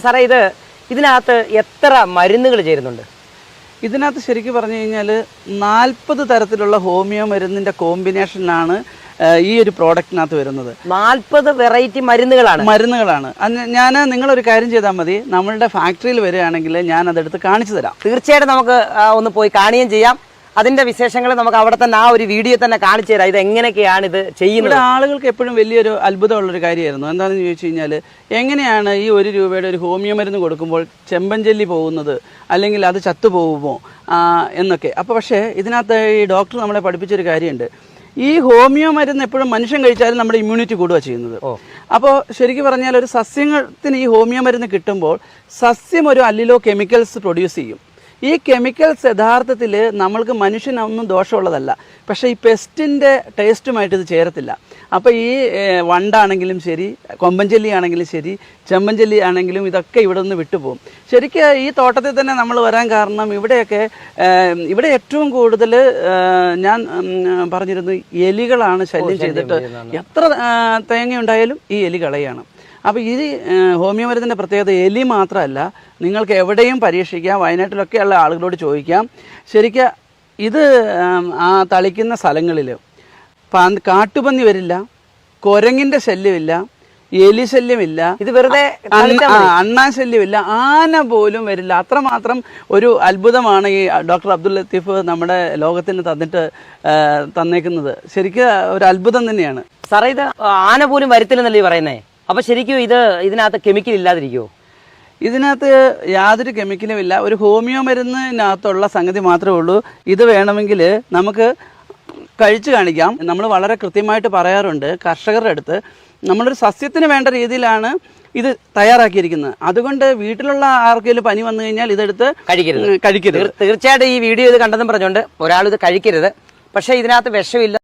സാറേ ഇതിനകത്ത് എത്ര മരുന്നുകൾ ചേരുന്നുണ്ട്? ഇതിനകത്ത് ശരിക്കും പറഞ്ഞു കഴിഞ്ഞാൽ 40 തരത്തിലുള്ള ഹോമിയോ മരുന്നിൻ്റെ കോമ്പിനേഷനാണ് ഈ ഒരു പ്രോഡക്റ്റിനകത്ത് വരുന്നത്. 40 വെറൈറ്റി മരുന്നുകളാണ്. ഞാൻ നിങ്ങളൊരു കാര്യം ചെയ്താൽ മതി, നമ്മളുടെ ഫാക്ടറിയിൽ വരികയാണെങ്കിൽ ഞാൻ അതെടുത്ത് കാണിച്ചു തരാം. തീർച്ചയായിട്ടും നമുക്ക് ഒന്ന് പോയി കാണുകയും ചെയ്യാം. അതിന്റെ വിശേഷങ്ങൾ നമുക്ക് അവിടെ തന്നെ ആ ഒരു വീഡിയോ തന്നെ കാണിച്ചു തരാം. ഇത് എങ്ങനെയൊക്കെയാണ് ഇത് ചെയ്യുന്നത്. ആളുകൾക്ക് എപ്പോഴും വലിയൊരു അത്ഭുതമുള്ളൊരു കാര്യമായിരുന്നു. എന്താണെന്ന് ചോദിച്ചു കഴിഞ്ഞാൽ, എങ്ങനെയാണ് ഈ 1 രൂപയുടെ ഒരു ഹോമിയോ മരുന്ന് കൊടുക്കുമ്പോൾ ചെമ്പഞ്ചല്ലി പോകുന്നത്, അല്ലെങ്കിൽ അത് ചത്തുപോകുമോ എന്നൊക്കെ. അപ്പോൾ പക്ഷേ ഇതിനകത്ത് ഈ ഡോക്ടർ നമ്മളെ പഠിപ്പിച്ചൊരു കാര്യമുണ്ട്. ഈ ഹോമിയോ മരുന്ന് എപ്പോഴും മനുഷ്യൻ കഴിച്ചാലും നമ്മുടെ ഇമ്മ്യൂണിറ്റി കൂടുക ചെയ്യുന്നത്. അപ്പോൾ ശരിക്കും പറഞ്ഞാൽ ഒരു സസ്യത്തിന് ഈ ഹോമിയോ മരുന്ന് കിട്ടുമ്പോൾ സസ്യം ഒരു അല്ലിലോ കെമിക്കൽസ് പ്രൊഡ്യൂസ് ചെയ്യും. ഈ കെമിക്കൽസ് യഥാർത്ഥത്തിൽ നമ്മൾക്ക് മനുഷ്യനൊന്നും ദോഷമുള്ളതല്ല. പക്ഷേ ഈ പെസ്റ്റിൻ്റെ ടേസ്റ്റുമായിട്ട് ഇത് ചേരത്തില്ല. അപ്പോൾ ഈ വണ്ടാണെങ്കിലും ശരി, കൊമ്പഞ്ചല്ലി ആണെങ്കിലും ശരി, ചെമ്പഞ്ചല്ലി ആണെങ്കിലും ഇതൊക്കെ ഇവിടെ നിന്ന് വിട്ടുപോകും. ശരിക്കും ഈ തോട്ടത്തിൽ തന്നെ നമ്മൾ വരാൻ കാരണം ഇവിടെ ഏറ്റവും കൂടുതൽ ഞാൻ പറഞ്ഞിരുന്നു എലികളാണ് ശല്യം ചെയ്തിട്ട് എത്ര തേങ്ങ ഉണ്ടായാലും ഈ എലി കളയാണ്. അപ്പോൾ ഈ ഹോമിയോ മരുന്നിൻ്റെ പ്രത്യേകത എലി മാത്രമല്ല, നിങ്ങൾക്ക് എവിടെയും പരീക്ഷിക്കാം. വയനാട്ടിലൊക്കെയുള്ള ആളുകളോട് ചോദിക്കാം. ശരിക്കും ഇത് ആ തളിക്കുന്ന സ്ഥലങ്ങളിൽ കാട്ടുപന്നി വരില്ല, കുരങ്ങിൻ്റെ ശല്യമില്ല, എലി ശല്യമില്ല, ഇത് വെറുതെ അണ്ണാൻ ശല്യമില്ല, ആന പോലും വരില്ല. അത്രമാത്രം ഒരു അത്ഭുതമാണ് ഈ ഡോക്ടർ അബ്ദുൽ ലത്തീഫ് നമ്മുടെ ലോകത്തിന് തന്നേക്കുന്നത്. ശരിക്കും ഒരു അത്ഭുതം തന്നെയാണ് സാറേ. ഇത് ആന പോലും വരുത്തില്ലെന്നല്ലേ പറയുന്നേ? അപ്പൊ ശരിക്കും ഇതിനകത്ത് കെമിക്കൽ ഇല്ലാതിരിക്കുമോ? ഇതിനകത്ത് യാതൊരു കെമിക്കലും ഇല്ല. ഒരു ഹോമിയോ മരുന്നിനകത്തുള്ള സംഗതി മാത്രമേ ഉള്ളൂ. ഇത് വേണമെങ്കിൽ നമുക്ക് കഴിച്ചു കാണിക്കാം. നമ്മൾ വളരെ കൃത്യമായിട്ട് പറയാറുണ്ട് കർഷകരുടെ അടുത്ത്, നമ്മളൊരു സസ്യത്തിന് വേണ്ട രീതിയിലാണ് ഇത് തയ്യാറാക്കിയിരിക്കുന്നത്. അതുകൊണ്ട് വീട്ടിലുള്ള ആർക്കെങ്കിലും പനി വന്നു കഴിഞ്ഞാൽ ഇതെടുത്ത് കഴിക്കരുത്. തീർച്ചയായിട്ടും ഈ വീഡിയോ ഇത് കണ്ടെന്നും പറഞ്ഞുകൊണ്ട് ഒരാൾ ഇത് കഴിക്കരുത്. പക്ഷേ ഇതിനകത്ത് വിഷമില്ല.